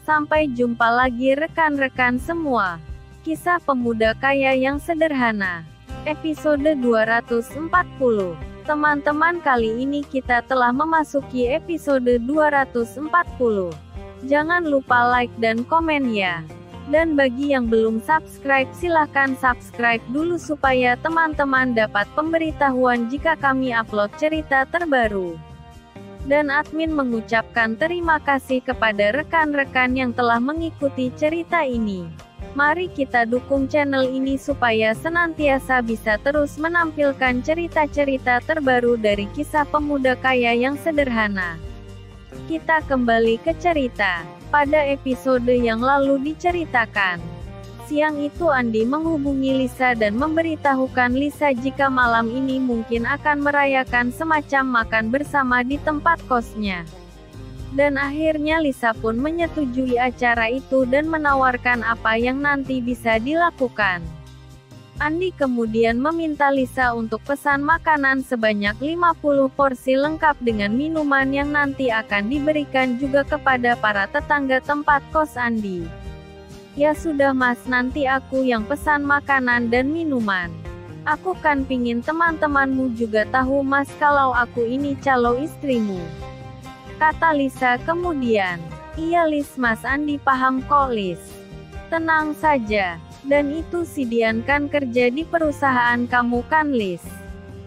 Sampai jumpa lagi rekan-rekan semua. Kisah pemuda kaya yang sederhana. Episode 240. Teman-teman, kali ini kita telah memasuki episode 240. Jangan lupa like dan komen ya. Dan bagi yang belum subscribe, silahkan subscribe dulu supaya teman-teman dapat pemberitahuan jika kami upload cerita terbaru. Dan admin mengucapkan terima kasih kepada rekan-rekan yang telah mengikuti cerita ini. Mari kita dukung channel ini supaya senantiasa bisa terus menampilkan cerita-cerita terbaru dari kisah pemuda kaya yang sederhana. Kita kembali ke cerita. Pada episode yang lalu diceritakan, siang itu Andi menghubungi Lisa dan memberitahukan Lisa jika malam ini mungkin akan merayakan semacam makan bersama di tempat kosnya. Dan akhirnya Lisa pun menyetujui acara itu dan menawarkan apa yang nanti bisa dilakukan. Andi kemudian meminta Lisa untuk pesan makanan sebanyak 50 porsi lengkap dengan minuman yang nanti akan diberikan juga kepada para tetangga tempat kos Andi. Ya sudah mas, nanti aku yang pesan makanan dan minuman. Aku kan pingin teman-temanmu juga tahu mas kalau aku ini calon istrimu, kata Lisa kemudian. Iya Lis, mas Andi paham kok Lis. Tenang saja. Dan itu si Dian kan kerja di perusahaan kamu kan Lis.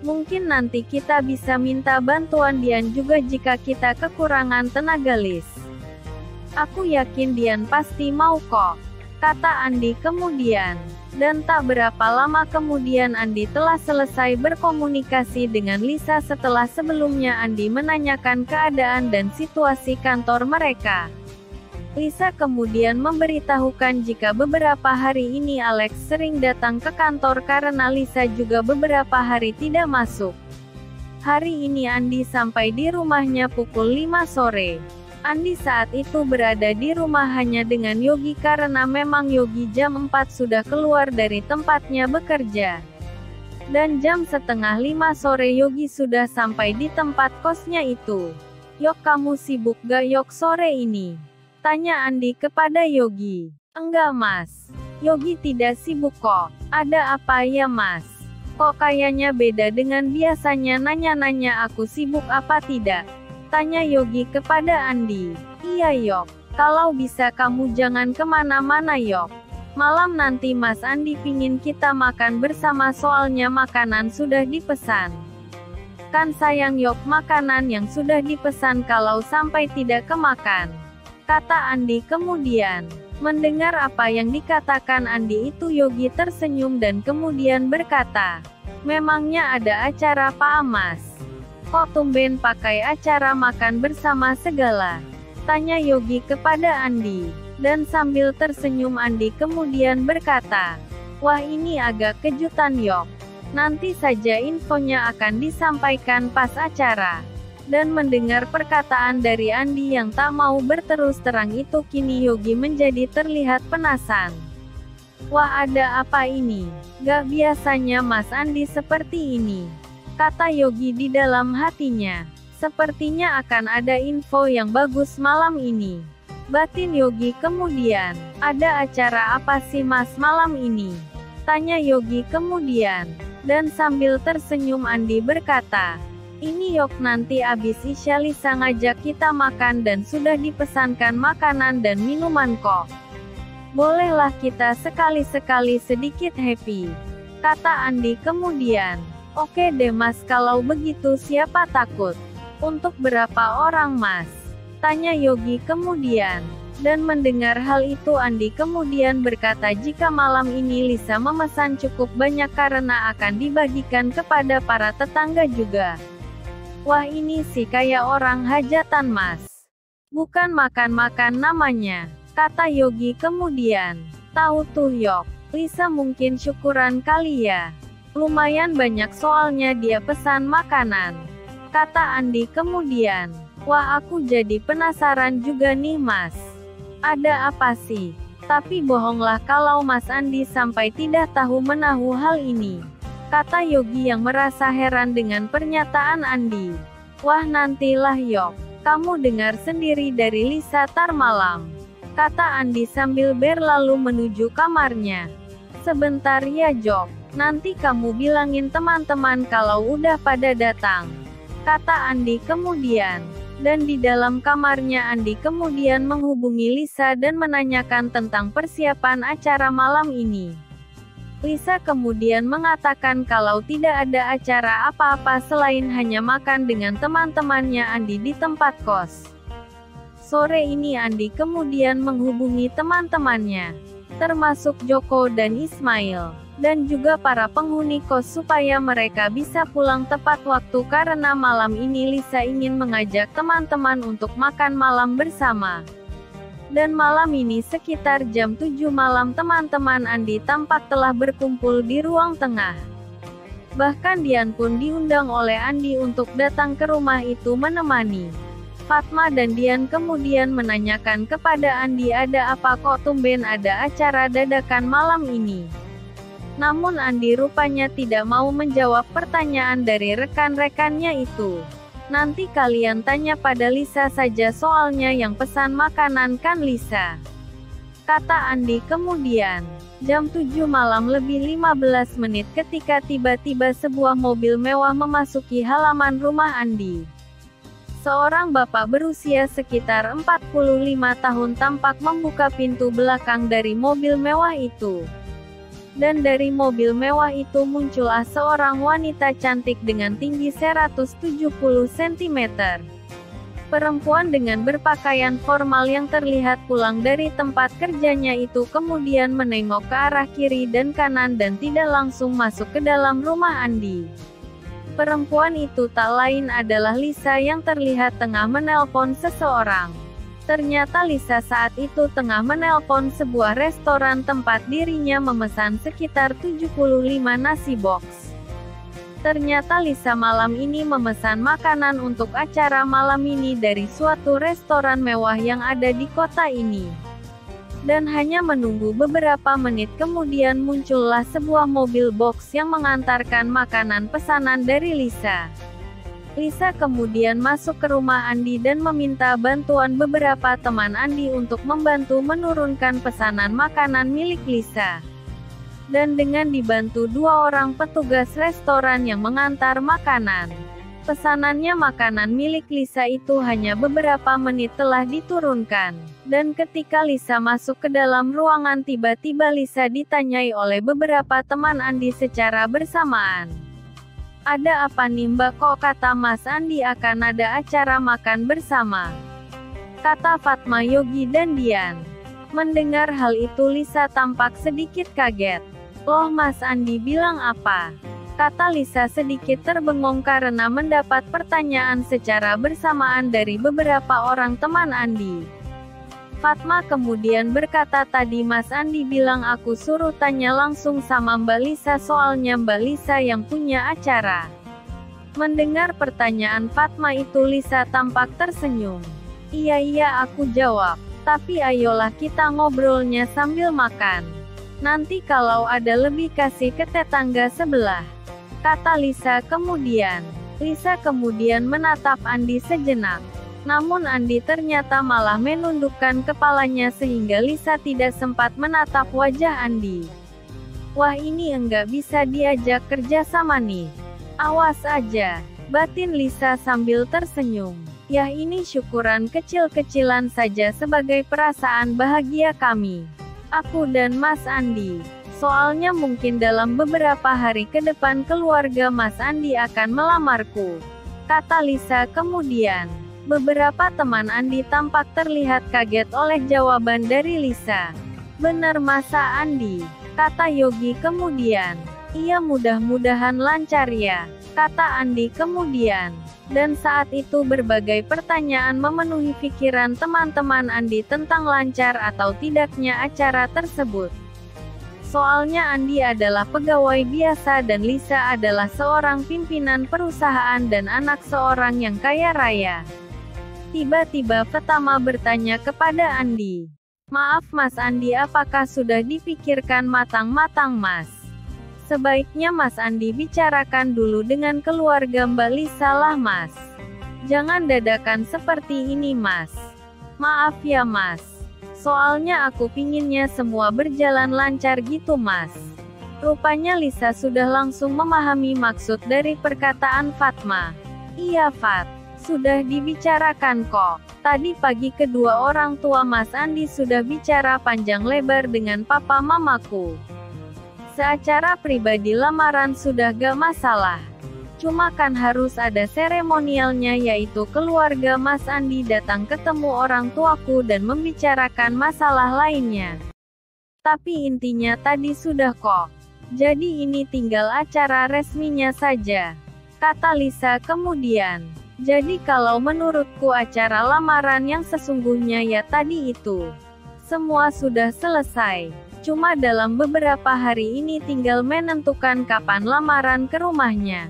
Mungkin nanti kita bisa minta bantuan Dian juga jika kita kekurangan tenaga Lis. Aku yakin Dian pasti mau kok, kata Andi kemudian. Dan tak berapa lama kemudian Andi telah selesai berkomunikasi dengan Lisa setelah sebelumnya Andi menanyakan keadaan dan situasi kantor mereka. Lisa kemudian memberitahukan jika beberapa hari ini Alex sering datang ke kantor karena Lisa juga beberapa hari tidak masuk. Hari ini Andi sampai di rumahnya pukul 5 sore. Andi saat itu berada di rumah hanya dengan Yogi karena memang Yogi jam 4 sudah keluar dari tempatnya bekerja. Dan jam setengah 5 sore Yogi sudah sampai di tempat kosnya itu. Yok, kamu sibuk gak Yok sore ini? Tanya Andi kepada Yogi. Enggak mas. Yogi tidak sibuk kok. Ada apa ya mas? Kok kayaknya beda dengan biasanya, nanya-nanya aku sibuk apa tidak? Tanya Yogi kepada Andi. Iya Yok. Kalau bisa kamu jangan kemana-mana Yok. Malam nanti mas Andi pingin kita makan bersama soalnya makanan sudah dipesan. Kan sayang Yok makanan yang sudah dipesan kalau sampai tidak kemakan, kata Andi kemudian. Mendengar apa yang dikatakan Andi itu Yogi tersenyum dan kemudian berkata, memangnya ada acara apa mas? Kok tumben pakai acara makan bersama segala? Tanya Yogi kepada Andi. Dan sambil tersenyum Andi kemudian berkata, wah ini agak kejutan Yok. Nanti saja infonya akan disampaikan pas acara. Dan mendengar perkataan dari Andi yang tak mau berterus terang itu kini Yogi menjadi terlihat penasaran. Wah ada apa ini? Gak biasanya mas Andi seperti ini, kata Yogi di dalam hatinya. Sepertinya akan ada info yang bagus malam ini, batin Yogi kemudian. Ada acara apa sih mas malam ini? Tanya Yogi kemudian. Dan sambil tersenyum Andi berkata, ini Yok nanti abis Isya Lisa ngajak kita makan dan sudah dipesankan makanan dan minuman kok. Bolehlah kita sekali-sekali sedikit happy, kata Andi kemudian. Oke deh mas kalau begitu siapa takut. Untuk berapa orang mas? Tanya Yogi kemudian. Dan mendengar hal itu Andi kemudian berkata jika malam ini Lisa memesan cukup banyak karena akan dibagikan kepada para tetangga juga. Wah ini sih kayak orang hajatan mas. Bukan makan-makan namanya, kata Yogi kemudian. Tahu tuh Yok, Lisa mungkin syukuran kali ya. Lumayan banyak soalnya dia pesan makanan, kata Andi kemudian. Wah aku jadi penasaran juga nih mas. Ada apa sih? Tapi bohonglah kalau mas Andi sampai tidak tahu menahu hal ini, kata Yogi yang merasa heran dengan pernyataan Andi. Wah nantilah Yok, kamu dengar sendiri dari Lisa tar malam. kata Andi sambil berlalu menuju kamarnya. Sebentar ya Jok, nanti kamu bilangin teman-teman kalau udah pada datang, kata Andi kemudian. Dan di dalam kamarnya Andi kemudian menghubungi Lisa dan menanyakan tentang persiapan acara malam ini. Lisa kemudian mengatakan kalau tidak ada acara apa-apa selain hanya makan dengan teman-temannya Andi di tempat kos. Sore ini Andi kemudian menghubungi teman-temannya, termasuk Joko dan Ismail, dan juga para penghuni kos supaya mereka bisa pulang tepat waktu karena malam ini Lisa ingin mengajak teman-teman untuk makan malam bersama. Dan malam ini sekitar jam 7 malam teman-teman Andi tampak telah berkumpul di ruang tengah. Bahkan Dian pun diundang oleh Andi untuk datang ke rumah itu menemani. Fatma dan Dian kemudian menanyakan kepada Andi ada apa kok tumben ada acara dadakan malam ini. Namun Andi rupanya tidak mau menjawab pertanyaan dari rekan-rekannya itu. Nanti kalian tanya pada Lisa saja soalnya yang pesan makanan kan Lisa, kata Andi kemudian. Jam 7 malam lebih 15 menit ketika tiba-tiba sebuah mobil mewah memasuki halaman rumah Andi. Seorang bapak berusia sekitar 45 tahun tampak membuka pintu belakang dari mobil mewah itu. Dan dari mobil mewah itu muncullah seorang wanita cantik dengan tinggi 170 cm. Perempuan dengan berpakaian formal yang terlihat pulang dari tempat kerjanya itu kemudian menengok ke arah kiri dan kanan dan tidak langsung masuk ke dalam rumah Andi. Perempuan itu tak lain adalah Lisa yang terlihat tengah menelpon seseorang. Ternyata Lisa saat itu tengah menelpon sebuah restoran tempat dirinya memesan sekitar 75 nasi box. Ternyata Lisa malam ini memesan makanan untuk acara malam ini dari suatu restoran mewah yang ada di kota ini. Dan hanya menunggu beberapa menit kemudian muncullah sebuah mobil box yang mengantarkan makanan pesanan dari Lisa. Lisa kemudian masuk ke rumah Andi dan meminta bantuan beberapa teman Andi untuk membantu menurunkan pesanan makanan milik Lisa. Dan dengan dibantu 2 orang petugas restoran yang mengantar makanan, pesanannya makanan milik Lisa itu hanya beberapa menit telah diturunkan. Dan ketika Lisa masuk ke dalam ruangan tiba-tiba Lisa ditanyai oleh beberapa teman Andi secara bersamaan. Ada apa nih Mbak kok kata Mas Andi akan ada acara makan bersama, kata Fatma, Yogi dan Dian. Mendengar hal itu Lisa tampak sedikit kaget. Loh Mas Andi bilang apa? Kata Lisa sedikit terbengong karena mendapat pertanyaan secara bersamaan dari beberapa orang teman Andi. Fatma kemudian berkata tadi Mas Andi bilang aku suruh tanya langsung sama Mbak Lisa soalnya Mbak Lisa yang punya acara. Mendengar pertanyaan Fatma itu Lisa tampak tersenyum. Iya aku jawab, tapi ayolah kita ngobrolnya sambil makan. Nanti kalau ada lebih kasih ke tetangga sebelah, kata Lisa kemudian. Lisa kemudian menatap Andi sejenak. Namun Andi ternyata malah menundukkan kepalanya sehingga Lisa tidak sempat menatap wajah Andi. Wah ini enggak bisa diajak kerja sama nih. Awas aja, batin Lisa sambil tersenyum. Ya ini syukuran kecil-kecilan saja sebagai perasaan bahagia kami, aku dan Mas Andi. Soalnya mungkin dalam beberapa hari ke depan keluarga Mas Andi akan melamarku, kata Lisa kemudian. Beberapa teman Andi tampak terlihat kaget oleh jawaban dari Lisa. Benar masa Andi? Kata Yogi kemudian. Iya mudah-mudahan lancar ya, kata Andi kemudian. Dan saat itu berbagai pertanyaan memenuhi pikiran teman-teman Andi tentang lancar atau tidaknya acara tersebut. Soalnya Andi adalah pegawai biasa dan Lisa adalah seorang pimpinan perusahaan dan anak seorang yang kaya raya. Tiba-tiba Fatma bertanya kepada Andi. Maaf Mas Andi apakah sudah dipikirkan matang-matang Mas? Sebaiknya Mas Andi bicarakan dulu dengan keluarga Mbak Lisa lah Mas. Jangan dadakan seperti ini Mas. Maaf ya Mas. Soalnya aku pinginnya semua berjalan lancar gitu Mas. Rupanya Lisa sudah langsung memahami maksud dari perkataan Fatma. Iya Fat, sudah dibicarakan kok. Tadi pagi kedua orang tua Mas Andi sudah bicara panjang lebar dengan papa mamaku. Seacara pribadi lamaran sudah gak masalah. Cuma kan harus ada seremonialnya, yaitu keluarga Mas Andi datang ketemu orang tuaku dan membicarakan masalah lainnya. Tapi intinya tadi sudah kok. Jadi ini tinggal acara resminya saja, kata Lisa kemudian. Jadi kalau menurutku acara lamaran yang sesungguhnya ya tadi itu. Semua sudah selesai. Cuma dalam beberapa hari ini tinggal menentukan kapan lamaran ke rumahnya.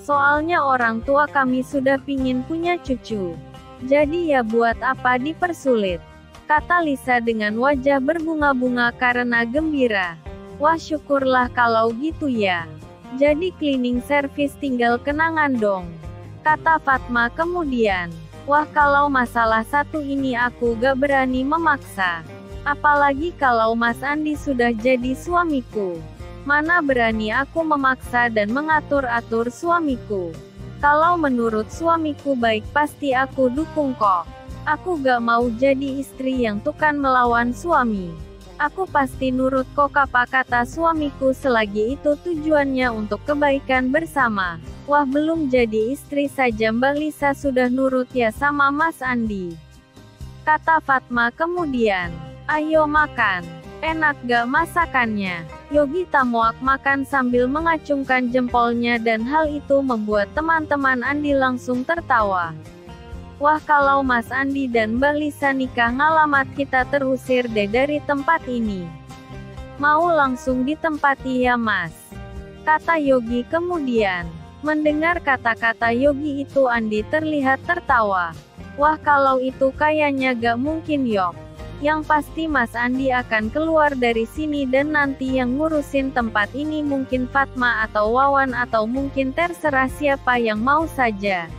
Soalnya orang tua kami sudah pingin punya cucu. Jadi ya buat apa dipersulit, kata Lisa dengan wajah berbunga-bunga karena gembira. Wah syukurlah kalau gitu ya. Jadi cleaning service tinggal kenangan dong, kata Fatma kemudian. Wah kalau masalah satu ini aku gak berani memaksa. Apalagi kalau Mas Andi sudah jadi suamiku. Mana berani aku memaksa dan mengatur-atur suamiku. Kalau menurut suamiku baik pasti aku dukung kok. Aku gak mau jadi istri yang tukang melawan suami. Aku pasti nurut kok apa kata suamiku selagi itu tujuannya untuk kebaikan bersama. Wah belum jadi istri saja Mbak Lisa sudah nurut ya sama Mas Andi, kata Fatma kemudian. Ayo makan. Enak gak masakannya? Yogi Tamuak makan sambil mengacungkan jempolnya dan hal itu membuat teman-teman Andi langsung tertawa. Wah kalau Mas Andi dan Mbak Lisa nikah ngalamat kita terusir deh dari tempat ini. Mau langsung ditempati ya Mas, kata Yogi kemudian. Mendengar kata-kata Yogi itu Andi terlihat tertawa. Wah kalau itu kayaknya gak mungkin Yok. Yang pasti Mas Andi akan keluar dari sini dan nanti yang ngurusin tempat ini mungkin Fatma atau Wawan atau mungkin terserah siapa yang mau saja.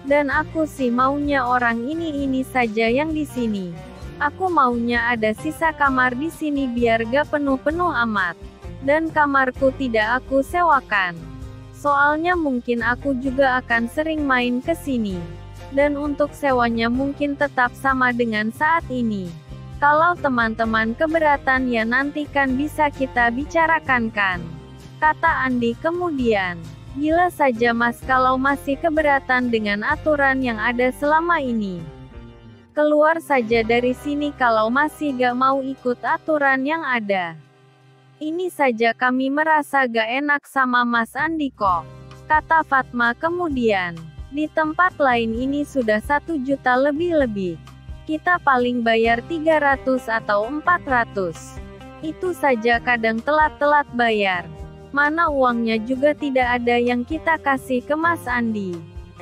Dan aku sih maunya orang ini saja yang di sini. Aku maunya ada sisa kamar di sini biar gak penuh-penuh amat. Dan kamarku tidak aku sewakan. Soalnya mungkin aku juga akan sering main ke sini. Dan untuk sewanya mungkin tetap sama dengan saat ini. Kalau teman-teman keberatan ya nanti kan bisa kita bicarakan kan, kata Andi kemudian. Gila saja Mas kalau masih keberatan dengan aturan yang ada selama ini. Keluar saja dari sini kalau masih gak mau ikut aturan yang ada. Ini saja kami merasa gak enak sama Mas Andi kok, kata Fatma kemudian. Di tempat lain ini sudah 1 juta lebih-lebih. Kita paling bayar 300 atau 400. Itu saja kadang telat-telat bayar. Mana uangnya juga tidak ada yang kita kasih ke Mas Andi.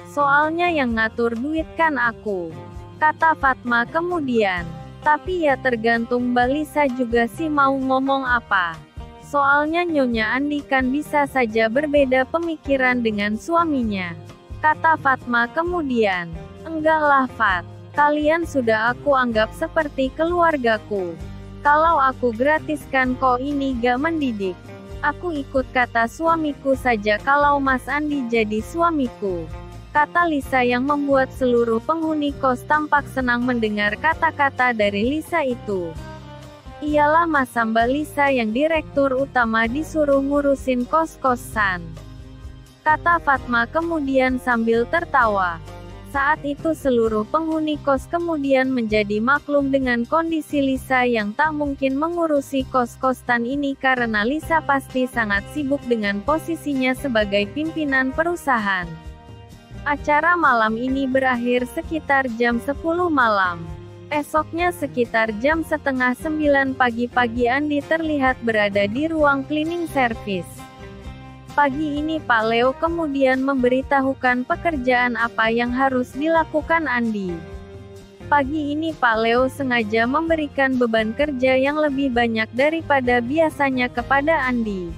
Soalnya yang ngatur duit kan aku, kata Fatma kemudian. Tapi ya tergantung Mbak Lisa juga sih mau ngomong apa. Soalnya Nyonya Andi kan bisa saja berbeda pemikiran dengan suaminya, kata Fatma kemudian. Enggak lah Fat, kalian sudah aku anggap seperti keluargaku. Kalau aku gratiskan kok ini gak mendidik. Aku ikut kata suamiku saja kalau Mas Andi jadi suamiku, kata Lisa yang membuat seluruh penghuni kos tampak senang mendengar kata-kata dari Lisa itu. Iyalah masa Mbak Lisa yang direktur utama disuruh ngurusin kos-kosan, kata Fatma kemudian sambil tertawa. Saat itu seluruh penghuni kos kemudian menjadi maklum dengan kondisi Lisa yang tak mungkin mengurusi kos-kosan ini karena Lisa pasti sangat sibuk dengan posisinya sebagai pimpinan perusahaan. Acara malam ini berakhir sekitar jam 10 malam. Esoknya sekitar jam setengah 9 pagi Andi terlihat berada di ruang cleaning service. Pagi ini Pak Leo kemudian memberitahukan pekerjaan apa yang harus dilakukan Andi. Pagi ini Pak Leo sengaja memberikan beban kerja yang lebih banyak daripada biasanya kepada Andi.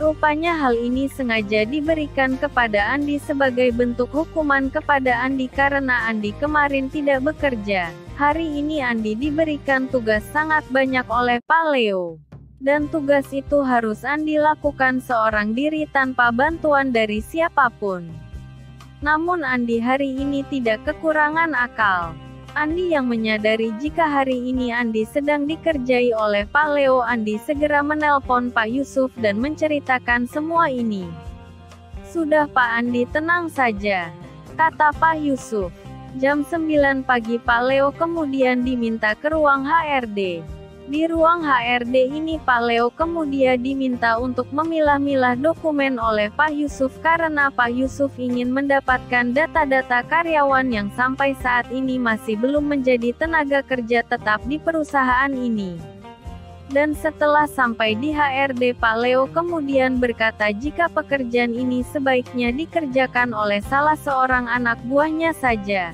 Rupanya hal ini sengaja diberikan kepada Andi sebagai bentuk hukuman kepada Andi karena Andi kemarin tidak bekerja, Hari ini Andi diberikan tugas sangat banyak oleh Pak Leo. Dan tugas itu harus Andi lakukan seorang diri tanpa bantuan dari siapapun. Namun Andi hari ini tidak kekurangan akal. Andi yang menyadari jika hari ini Andi sedang dikerjai oleh Pak Leo. Andi segera menelpon Pak Yusuf dan menceritakan semua ini. "Sudah Pak Andi, tenang saja," kata Pak Yusuf. Jam 9 pagi Pak Leo kemudian diminta ke ruang HRD. Di ruang HRD ini Pak Leo kemudian diminta untuk memilah-milah dokumen oleh Pak Yusuf karena Pak Yusuf ingin mendapatkan data-data karyawan yang sampai saat ini masih belum menjadi tenaga kerja tetap di perusahaan ini. Dan setelah sampai di HRD, Pak Leo kemudian berkata jika pekerjaan ini sebaiknya dikerjakan oleh salah seorang anak buahnya saja.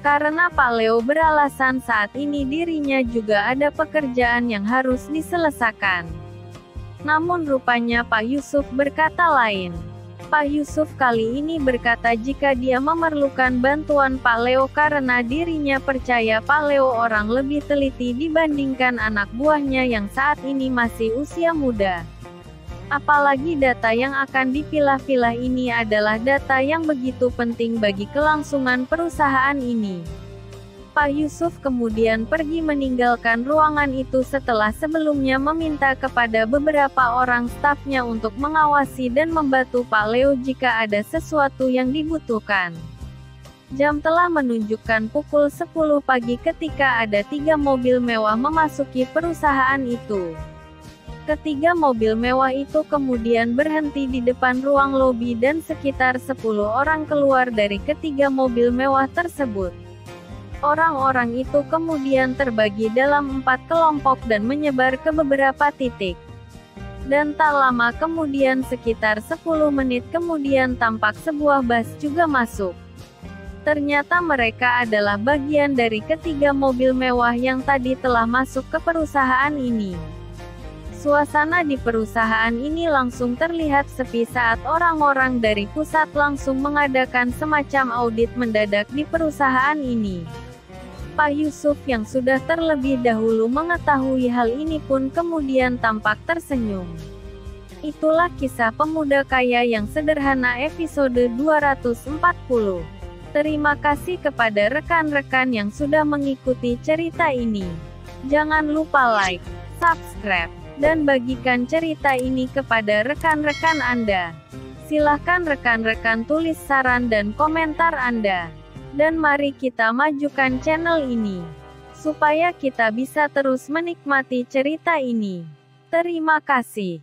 Karena Pak Leo beralasan saat ini dirinya juga ada pekerjaan yang harus diselesaikan. Namun rupanya Pak Yusuf berkata lain. Pak Yusuf kali ini berkata jika dia memerlukan bantuan Pak Leo karena dirinya percaya Pak Leo orang lebih teliti dibandingkan anak buahnya yang saat ini masih usia muda. Apalagi data yang akan dipilah-pilah ini adalah data yang begitu penting bagi kelangsungan perusahaan ini. Pak Yusuf kemudian pergi meninggalkan ruangan itu setelah sebelumnya meminta kepada beberapa orang stafnya untuk mengawasi dan membantu Pak Leo jika ada sesuatu yang dibutuhkan. Jam telah menunjukkan pukul 10 pagi ketika ada 3 mobil mewah memasuki perusahaan itu. Ketiga mobil mewah itu kemudian berhenti di depan ruang lobi dan sekitar 10 orang keluar dari ketiga mobil mewah tersebut. Orang-orang itu kemudian terbagi dalam 4 kelompok dan menyebar ke beberapa titik. Dan tak lama kemudian sekitar 10 menit kemudian tampak sebuah bus juga masuk. Ternyata mereka adalah bagian dari ketiga mobil mewah yang tadi telah masuk ke perusahaan ini. Suasana di perusahaan ini langsung terlihat sepi saat orang-orang dari pusat langsung mengadakan semacam audit mendadak di perusahaan ini. Pak Yusuf yang sudah terlebih dahulu mengetahui hal ini pun kemudian tampak tersenyum. Itulah kisah pemuda kaya yang sederhana episode 240. Terima kasih kepada rekan-rekan yang sudah mengikuti cerita ini. Jangan lupa like, subscribe, dan bagikan cerita ini kepada rekan-rekan Anda. Silahkan rekan-rekan tulis saran dan komentar Anda. Dan mari kita majukan channel ini, supaya kita bisa terus menikmati cerita ini. Terima kasih.